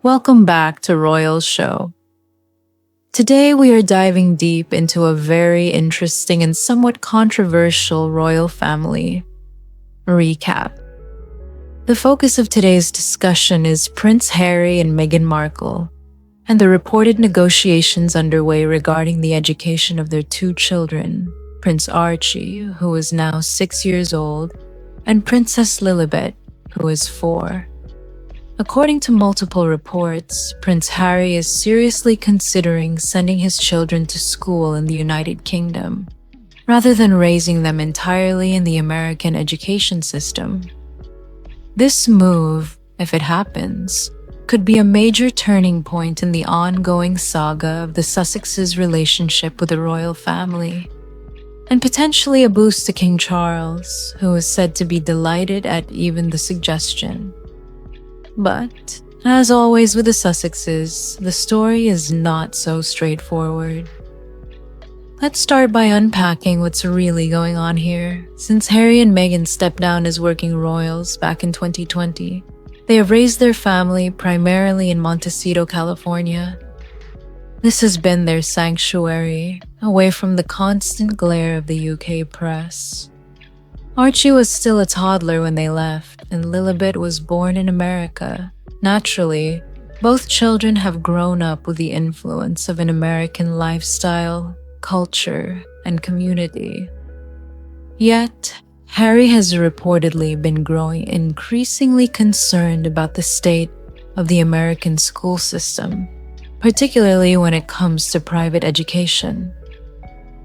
Welcome back to Royal Show. Today we are diving deep into a very interesting and somewhat controversial royal family recap. The focus of today's discussion is Prince Harry and Meghan Markle, and the reported negotiations underway regarding the education of their two children, Prince Archie, who is now 6 years old, and Princess Lilibet, who is 4. According to multiple reports, Prince Harry is seriously considering sending his children to school in the United Kingdom, rather than raising them entirely in the American education system. This move, if it happens, could be a major turning point in the ongoing saga of the Sussexes' relationship with the royal family, and potentially a boost to King Charles, who is said to be delighted at even the suggestion. But, as always with the Sussexes, the story is not so straightforward. Let's start by unpacking what's really going on here. Since Harry and Meghan stepped down as working royals back in 2020, they have raised their family primarily in Montecito, California. This has been their sanctuary, away from the constant glare of the UK press. Archie was still a toddler when they left, and Lilibet was born in America. Naturally, both children have grown up with the influence of an American lifestyle, culture, and community. Yet, Harry has reportedly been growing increasingly concerned about the state of the American school system, particularly when it comes to private education.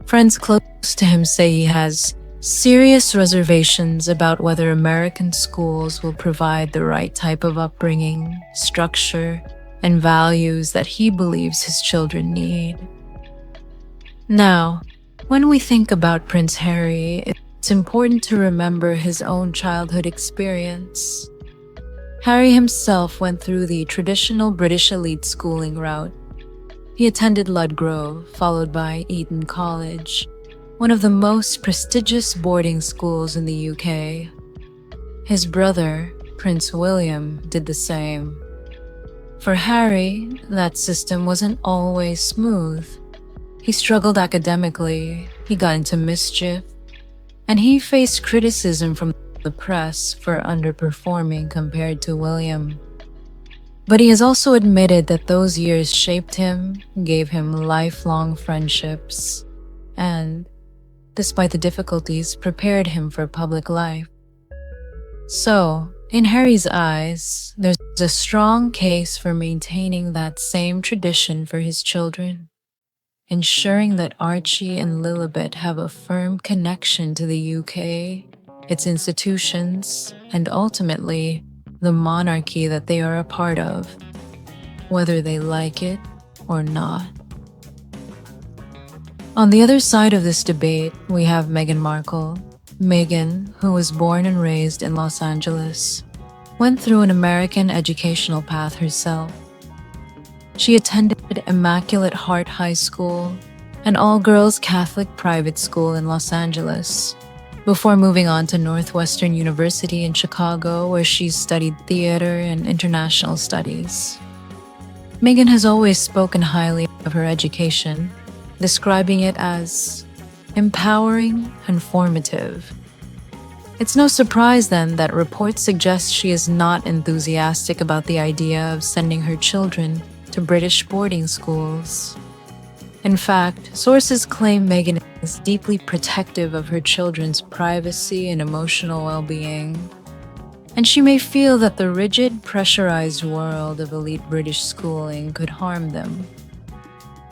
Friends close to him say he has serious reservations about whether American schools will provide the right type of upbringing, structure, and values that he believes his children need. Now, when we think about Prince Harry, it's important to remember his own childhood experience. Harry himself went through the traditional British elite schooling route. He attended Ludgrove, followed by Eton College, one of the most prestigious boarding schools in the UK. His brother, Prince William, did the same. For Harry, that system wasn't always smooth. He struggled academically, he got into mischief, and he faced criticism from the press for underperforming compared to William. But he has also admitted that those years shaped him, gave him lifelong friendships, and, despite the difficulties, prepared him for public life. So, in Harry's eyes, there's a strong case for maintaining that same tradition for his children, ensuring that Archie and Lilibet have a firm connection to the UK, its institutions, and ultimately, the monarchy that they are a part of, whether they like it or not. On the other side of this debate, we have Meghan Markle. Meghan, who was born and raised in Los Angeles, went through an American educational path herself. She attended Immaculate Heart High School, an all-girls Catholic private school in Los Angeles, before moving on to Northwestern University in Chicago, where she studied theater and international studies. Meghan has always spoken highly of her education, describing it as empowering and formative. It's no surprise then that reports suggest she is not enthusiastic about the idea of sending her children to British boarding schools. In fact, sources claim Meghan is deeply protective of her children's privacy and emotional well-being, and she may feel that the rigid, pressurized world of elite British schooling could harm them.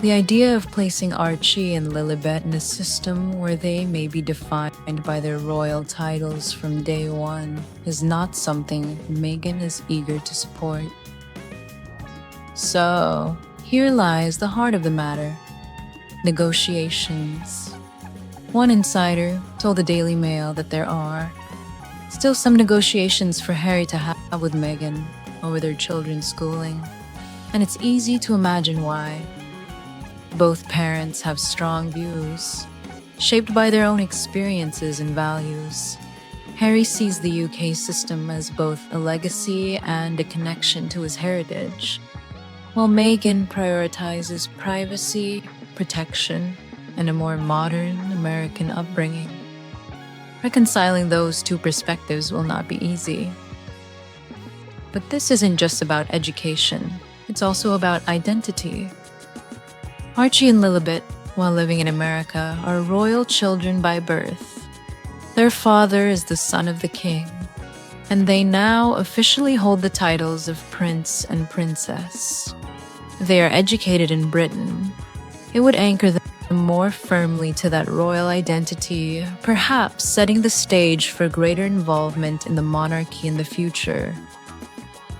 The idea of placing Archie and Lilibet in a system where they may be defined by their royal titles from day one is not something Meghan is eager to support. So, here lies the heart of the matter: negotiations. One insider told the Daily Mail that there are still some negotiations for Harry to have with Meghan over their children's schooling, and it's easy to imagine why. Both parents have strong views, shaped by their own experiences and values. Harry sees the UK system as both a legacy and a connection to his heritage, while Meghan prioritizes privacy, protection, and a more modern American upbringing. Reconciling those two perspectives will not be easy. But this isn't just about education, it's also about identity. Archie and Lilibet, while living in America, are royal children by birth. Their father is the son of the king, and they now officially hold the titles of prince and princess. If they are educated in Britain, it would anchor them more firmly to that royal identity, perhaps setting the stage for greater involvement in the monarchy in the future.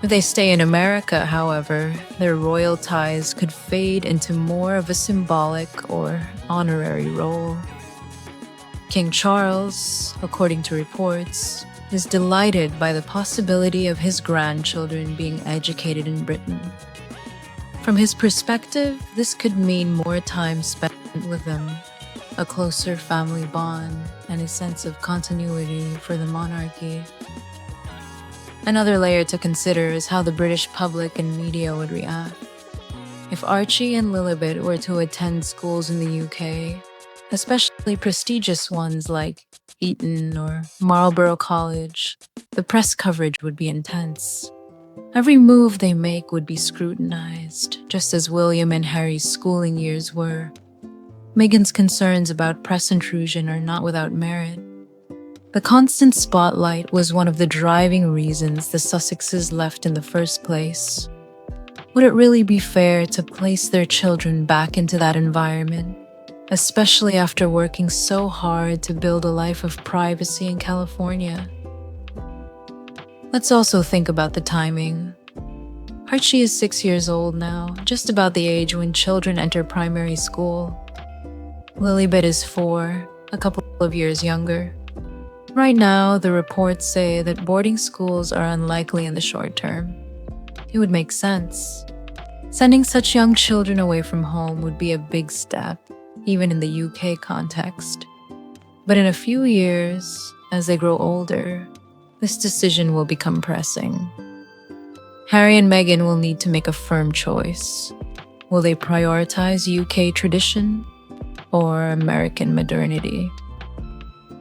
If they stay in America, however, their royal ties could fade into more of a symbolic or honorary role. King Charles, according to reports, is delighted by the possibility of his grandchildren being educated in Britain. From his perspective, this could mean more time spent with them, a closer family bond, and a sense of continuity for the monarchy. Another layer to consider is how the British public and media would react. If Archie and Lilibet were to attend schools in the UK, especially prestigious ones like Eton or Marlborough College, the press coverage would be intense. Every move they make would be scrutinized, just as William and Harry's schooling years were. Meghan's concerns about press intrusion are not without merit. The constant spotlight was one of the driving reasons the Sussexes left in the first place. Would it really be fair to place their children back into that environment, especially after working so hard to build a life of privacy in California? Let's also think about the timing. Archie is 6 years old now, just about the age when children enter primary school. Lilibet is 4, a couple of years younger. Right now, the reports say that boarding schools are unlikely in the short term. It would make sense. Sending such young children away from home would be a big step, even in the UK context. But in a few years, as they grow older, this decision will become pressing. Harry and Meghan will need to make a firm choice. Will they prioritize UK tradition or American modernity?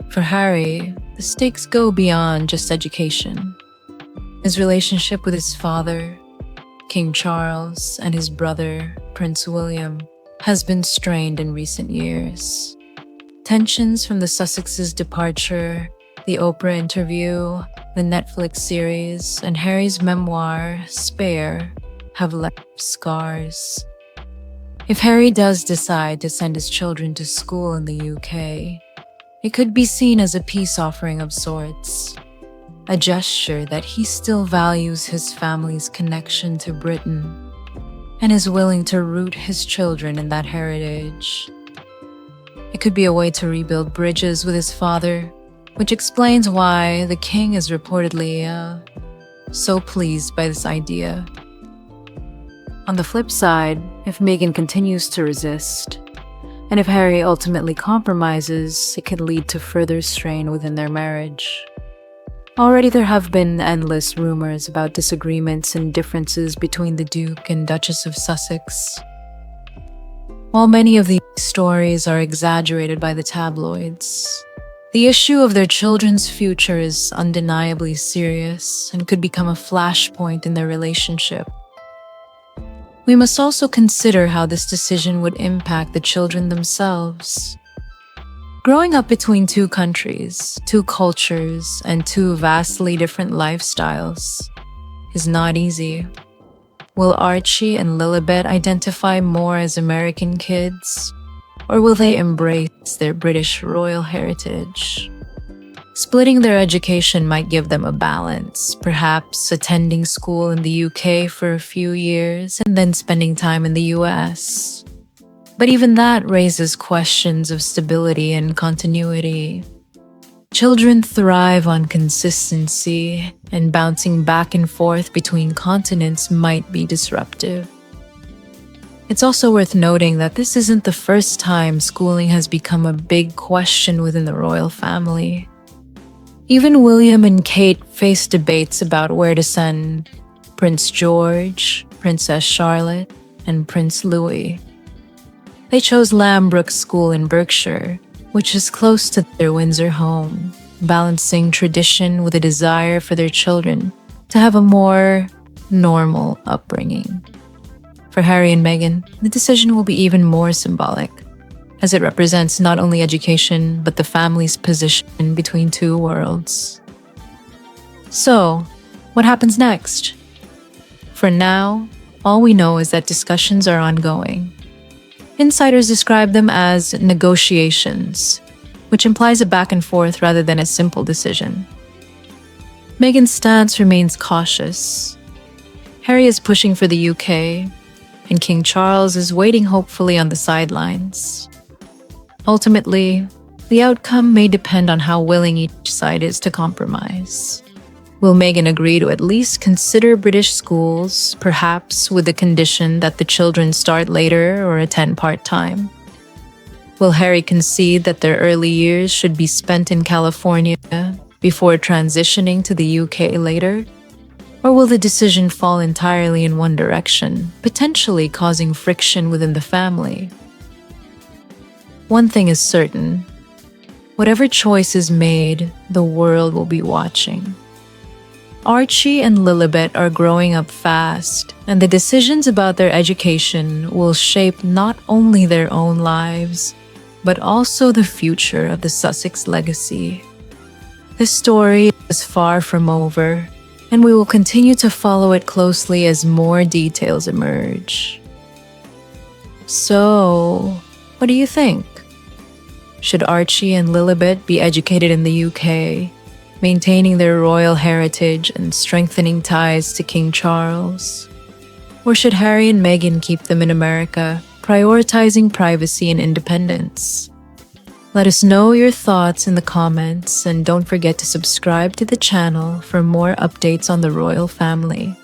For Harry, the stakes go beyond just education. His relationship with his father, King Charles, and his brother, Prince William, has been strained in recent years. Tensions from the Sussexes' departure, the Oprah interview, the Netflix series, and Harry's memoir, Spare, have left scars. If Harry does decide to send his children to school in the UK, it could be seen as a peace offering of sorts, a gesture that he still values his family's connection to Britain and is willing to root his children in that heritage. It could be a way to rebuild bridges with his father, which explains why the king is reportedly so pleased by this idea. On the flip side, if Meghan continues to resist, and if Harry ultimately compromises, it could lead to further strain within their marriage. Already there have been endless rumors about disagreements and differences between the Duke and Duchess of Sussex. While many of these stories are exaggerated by the tabloids, the issue of their children's future is undeniably serious and could become a flashpoint in their relationship. We must also consider how this decision would impact the children themselves. Growing up between two countries, two cultures, and two vastly different lifestyles is not easy. Will Archie and Lilibet identify more as American kids, or will they embrace their British royal heritage? Splitting their education might give them a balance, perhaps attending school in the UK for a few years and then spending time in the US. But even that raises questions of stability and continuity. Children thrive on consistency, and bouncing back and forth between continents might be disruptive. It's also worth noting that this isn't the first time schooling has become a big question within the royal family. Even William and Kate faced debates about where to send Prince George, Princess Charlotte, and Prince Louis. They chose Lambrook School in Berkshire, which is close to their Windsor home, balancing tradition with a desire for their children to have a more normal upbringing. For Harry and Meghan, the decision will be even more symbolic, as it represents not only education, but the family's position between two worlds. So, what happens next? For now, all we know is that discussions are ongoing. Insiders describe them as negotiations, which implies a back and forth rather than a simple decision. Meghan's stance remains cautious. Harry is pushing for the UK, and King Charles is waiting hopefully on the sidelines. Ultimately, the outcome may depend on how willing each side is to compromise. Will Meghan agree to at least consider British schools, perhaps with the condition that the children start later or attend part-time? Will Harry concede that their early years should be spent in California before transitioning to the UK later? Or will the decision fall entirely in one direction, potentially causing friction within the family? One thing is certain: whatever choice is made, the world will be watching. Archie and Lilibet are growing up fast, and the decisions about their education will shape not only their own lives, but also the future of the Sussex legacy. This story is far from over, and we will continue to follow it closely as more details emerge. So, what do you think? Should Archie and Lilibet be educated in the UK, maintaining their royal heritage and strengthening ties to King Charles? Or should Harry and Meghan keep them in America, prioritizing privacy and independence? Let us know your thoughts in the comments, and don't forget to subscribe to the channel for more updates on the royal family.